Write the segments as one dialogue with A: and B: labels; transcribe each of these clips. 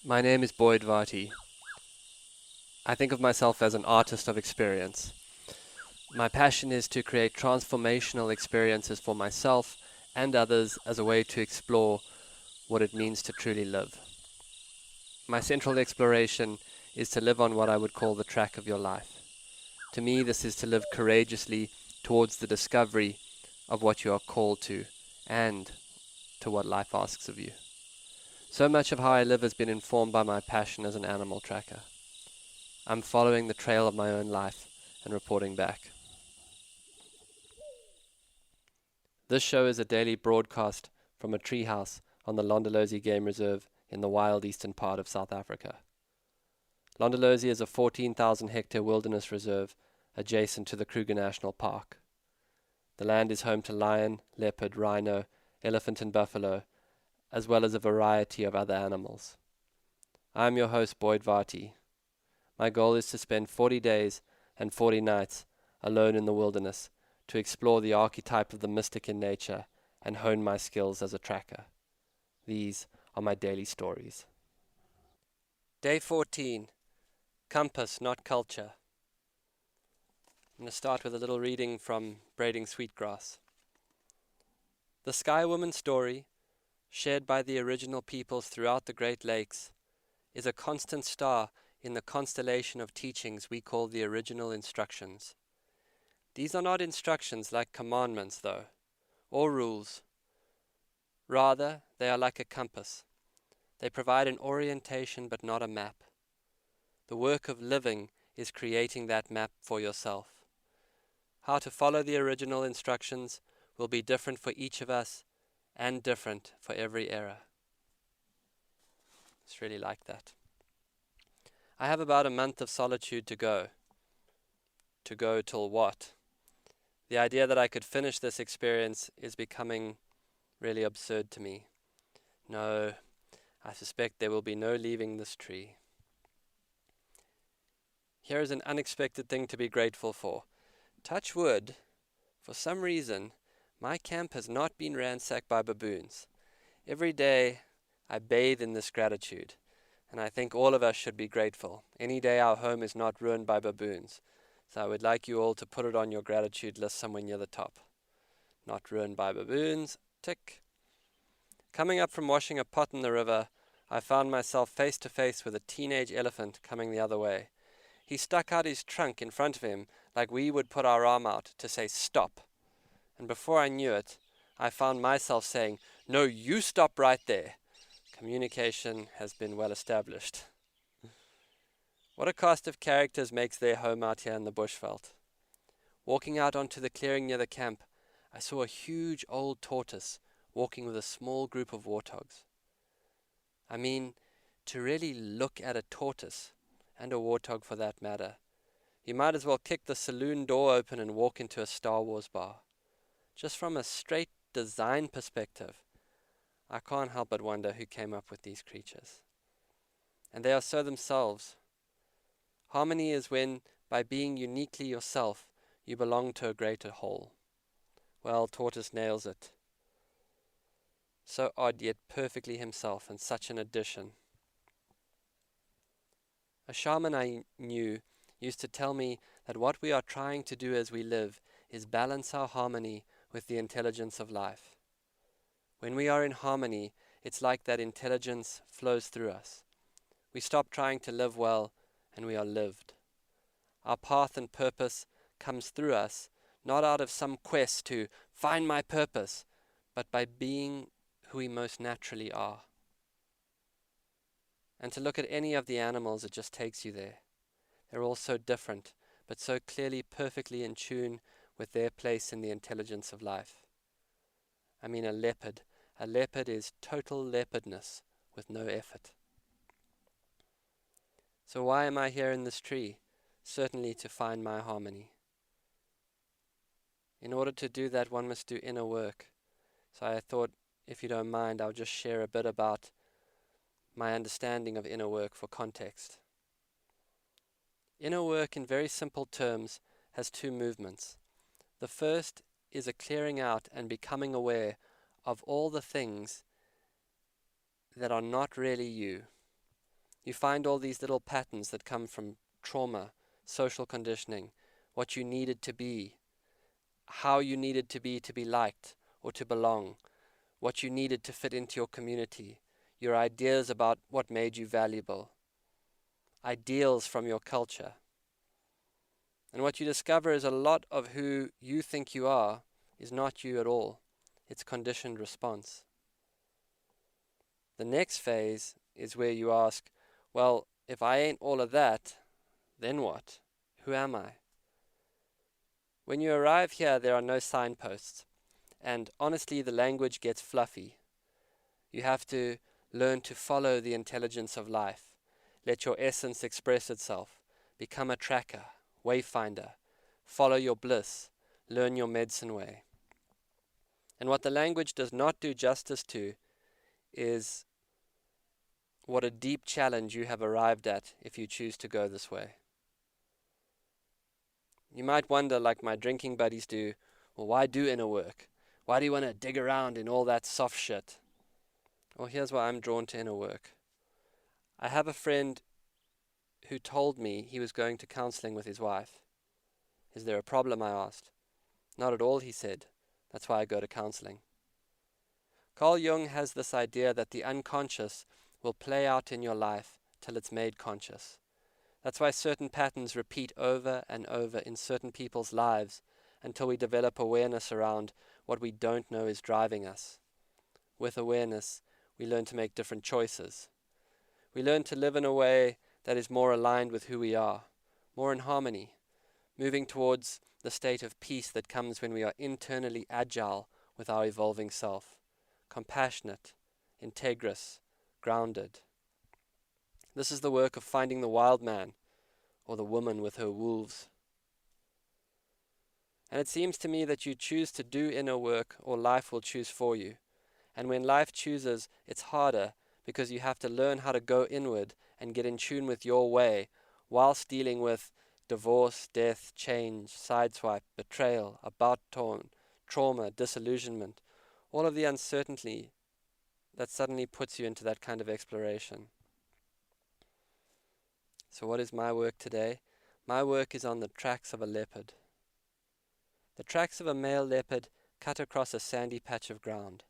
A: My name is Boyd Varty. I think of myself as an artist of experience. My passion is to create transformational experiences for myself and others as a way to explore what it means to truly live. My central exploration is to live on what I would call the track of your life. To me, this is to live courageously towards the discovery of what you are called to and to what life asks of you. So much of how I live has been informed by my passion as an animal tracker. I'm following the trail of my own life and reporting back. This show is a daily broadcast from a treehouse on the Londolozi Game Reserve in the wild eastern part of South Africa. Londolozi is a 14,000 hectare wilderness reserve adjacent to the Kruger National Park. The land is home to lion, leopard, rhino, elephant and buffalo, as well as a variety of other animals. I am your host, Boyd Varty. My goal is to spend 40 days and 40 nights alone in the wilderness to explore the archetype of the mystic in nature and hone my skills as a tracker. These are my daily stories. Day 14. Compass, not culture. I'm going to start with a little reading from Braiding Sweetgrass. The Sky Woman story, shared by the original peoples throughout the Great Lakes, is a constant star in the constellation of teachings we call the original instructions. These are not instructions like commandments, though, or rules. Rather, they are like a compass. They provide an orientation but not a map. The work of living is creating that map for yourself. How to follow the original instructions will be different for each of us and different for every era. It's really like that. I have about a month of solitude to go. To go till what? The idea that I could finish this experience is becoming really absurd to me. No, I suspect there will be no leaving this tree. Here is an unexpected thing to be grateful for. Touch wood, for some reason, my camp has not been ransacked by baboons. Every day I bathe in this gratitude, and I think all of us should be grateful. Any day our home is not ruined by baboons. So I would like you all to put it on your gratitude list somewhere near the top. Not ruined by baboons, tick. Coming up from washing a pot in the river, I found myself face to face with a teenage elephant coming the other way. He stuck out his trunk in front of him like we would put our arm out to say stop. And before I knew it, I found myself saying, "No, you stop right there." Communication has been well established. What a cast of characters makes their home out here in the bushveld. Walking out onto the clearing near the camp, I saw a huge old tortoise walking with a small group of warthogs. I mean, to really look at a tortoise, and a warthog for that matter, you might as well kick the saloon door open and walk into a Star Wars bar. Just from a straight design perspective, I can't help but wonder who came up with these creatures. And they are so themselves. Harmony is when, by being uniquely yourself, you belong to a greater whole. Well, Tortoise nails it. So odd yet perfectly himself, and such an addition. A shaman I knew used to tell me that what we are trying to do as we live is balance our harmony with the intelligence of life. When we are in harmony, it's like that intelligence flows through us. We stop trying to live well, and we are lived. Our path and purpose comes through us, not out of some quest to find my purpose, but by being who we most naturally are. And to look at any of the animals, it just takes you there. They're all so different, but so clearly perfectly in tune with their place in the intelligence of life. I mean a leopard. A leopard is total leopardness with no effort. So why am I here in this tree? Certainly to find my harmony. In order to do that, one must do inner work. So I thought, if you don't mind, I'll just share a bit about my understanding of inner work for context. Inner work, in very simple terms, has two movements. The first is a clearing out and becoming aware of all the things that are not really you. You find all these little patterns that come from trauma, social conditioning, what you needed to be, how you needed to be liked or to belong, what you needed to fit into your community, your ideas about what made you valuable, ideals from your culture. And what you discover is a lot of who you think you are is not you at all. It's conditioned response. The next phase is where you ask, well, if I ain't all of that, then what? Who am I? When you arrive here, there are no signposts. And honestly, the language gets fluffy. You have to learn to follow the intelligence of life. Let your essence express itself. Become a tracker, wayfinder. Follow your bliss. Learn your medicine way. And what the language does not do justice to is what a deep challenge you have arrived at if you choose to go this way. You might wonder, like my drinking buddies do, well, why do inner work? Why do you want to dig around in all that soft shit? Well, here's why I'm drawn to inner work. I have a friend who told me he was going to counseling with his wife. Is there a problem? I asked. Not at all, he said. That's why I go to counseling. Carl Jung has this idea that the unconscious will play out in your life till it's made conscious. That's why certain patterns repeat over and over in certain people's lives until we develop awareness around what we don't know is driving us. With awareness, we learn to make different choices. We learn to live in a way that is more aligned with who we are, more in harmony, moving towards the state of peace that comes when we are internally agile with our evolving self, compassionate, integrous, grounded. This is the work of finding the wild man or the woman with her wolves. And it seems to me that you choose to do inner work or life will choose for you. And when life chooses, it's harder because you have to learn how to go inward and get in tune with your way whilst dealing with divorce, death, change, sideswipe, betrayal, about tone, trauma, disillusionment, all of the uncertainty that suddenly puts you into that kind of exploration. So what is my work today? My work is on the tracks of a leopard. The tracks of a male leopard cut across a sandy patch of ground.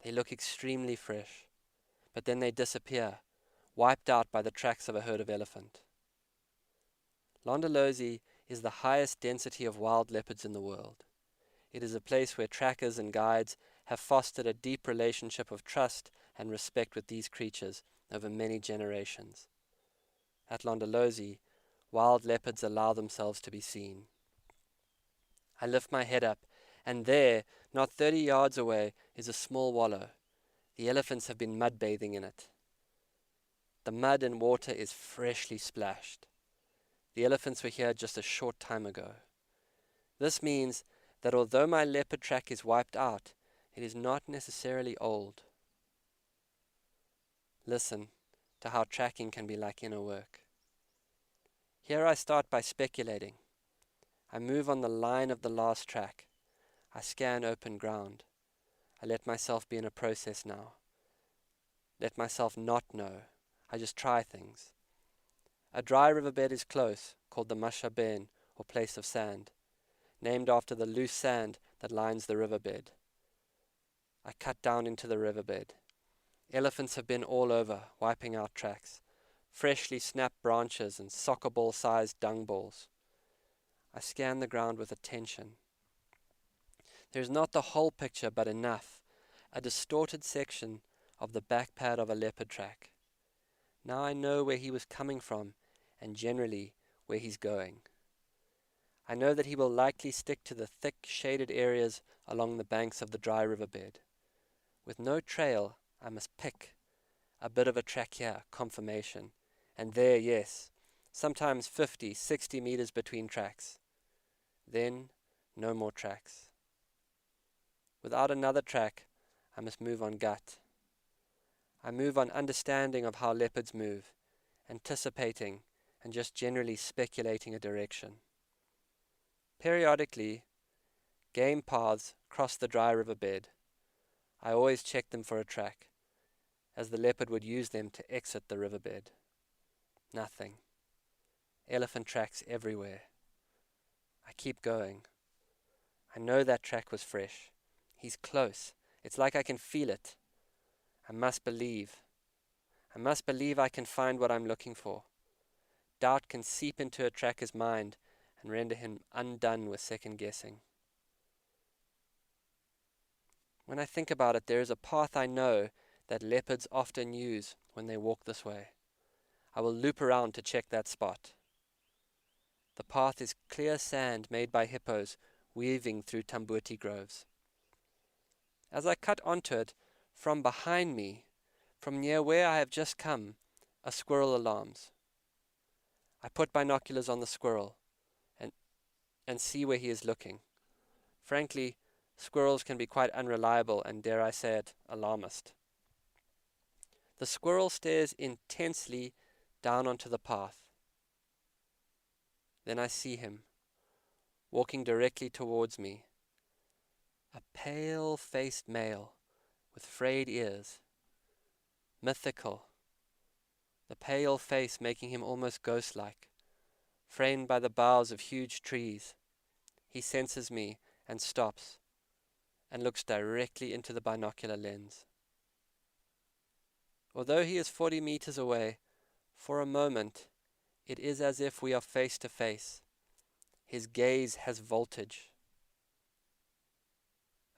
A: They look extremely fresh, but then they disappear, wiped out by the tracks of a herd of elephant. Londolozi is the highest density of wild leopards in the world. It is a place where trackers and guides have fostered a deep relationship of trust and respect with these creatures over many generations. At Londolozi, wild leopards allow themselves to be seen. I lift my head up, and there, not 30 yards away, is a small wallow. The elephants have been mud bathing in it. The mud and water is freshly splashed. The elephants were here just a short time ago. This means that although my leopard track is wiped out, it is not necessarily old. Listen to how tracking can be like inner work. Here I start by speculating. I move on the line of the last track. I scan open ground. I let myself be in a process now. Let myself not know. I just try things. A dry riverbed is close, called the Mashaben, or place of sand, named after the loose sand that lines the riverbed. I cut down into the riverbed. Elephants have been all over, wiping out tracks, freshly snapped branches and soccer ball-sized dung balls. I scan the ground with attention. There is not the whole picture, but enough, a distorted section of the back pad of a leopard track. Now I know where he was coming from, and generally where he's going. I know that he will likely stick to the thick, shaded areas along the banks of the dry riverbed. With no trail, I must pick a bit of a track here, confirmation, and there, yes, sometimes 50, 60 meters between tracks. Then, no more tracks. Without another track, I must move on gut. I move on understanding of how leopards move, anticipating, and just generally speculating a direction. Periodically, game paths cross the dry riverbed. I always check them for a track, as the leopard would use them to exit the riverbed. Nothing. Elephant tracks everywhere. I keep going. I know that track was fresh. He's close. It's like I can feel it. I must believe. I must believe I can find what I'm looking for. Doubt can seep into a tracker's mind and render him undone with second guessing. When I think about it, there is a path I know that leopards often use when they walk this way. I will loop around to check that spot. The path is clear sand made by hippos weaving through tambuti groves. As I cut onto it, from behind me, from near where I have just come, a squirrel alarms. I put binoculars on the squirrel and see where he is looking. Frankly, squirrels can be quite unreliable and, dare I say it, alarmist. The squirrel stares intensely down onto the path. Then I see him, walking directly towards me. A pale-faced male with frayed ears. Mythical. The pale face making him almost ghost-like, framed by the boughs of huge trees. He senses me and stops, and looks directly into the binocular lens. Although he is 40 meters away, for a moment, it is as if we are face to face. His gaze has voltage.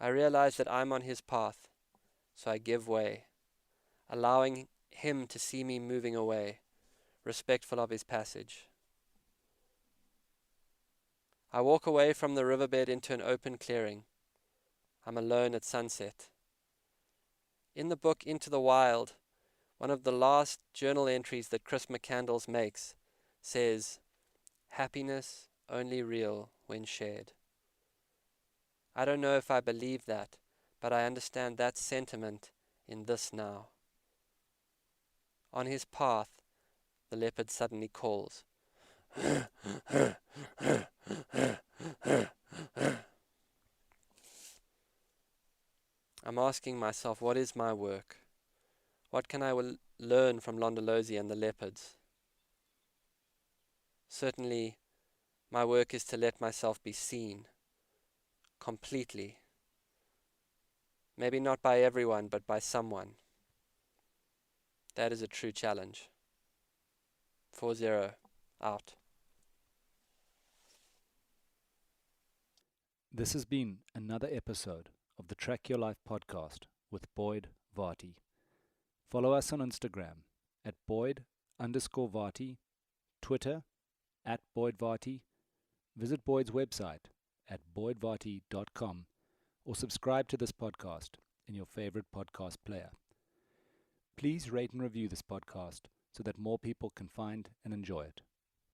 A: I realize that I'm on his path, so I give way, allowing him to see me moving away, respectful of his passage. I walk away from the riverbed into an open clearing. I'm alone at sunset. In the book Into the Wild, one of the last journal entries that Chris McCandless makes says, "Happiness only real when shared." I don't know if I believe that, but I understand that sentiment in this now. On his path, the leopard suddenly calls. I'm asking myself, what is my work? What can I learn from Londolozi and the leopards? Certainly, my work is to let myself be seen, completely. Maybe not by everyone, but by someone. That is a true challenge. 4-0, out.
B: This has been another episode of the Track Your Life podcast with Boyd Varty. Follow us on Instagram at Boyd_Varty, Twitter at Boyd Varty. Visit Boyd's website at boydvarty.com or subscribe to this podcast in your favorite podcast player. Please rate and review this podcast so that more people can find and enjoy it.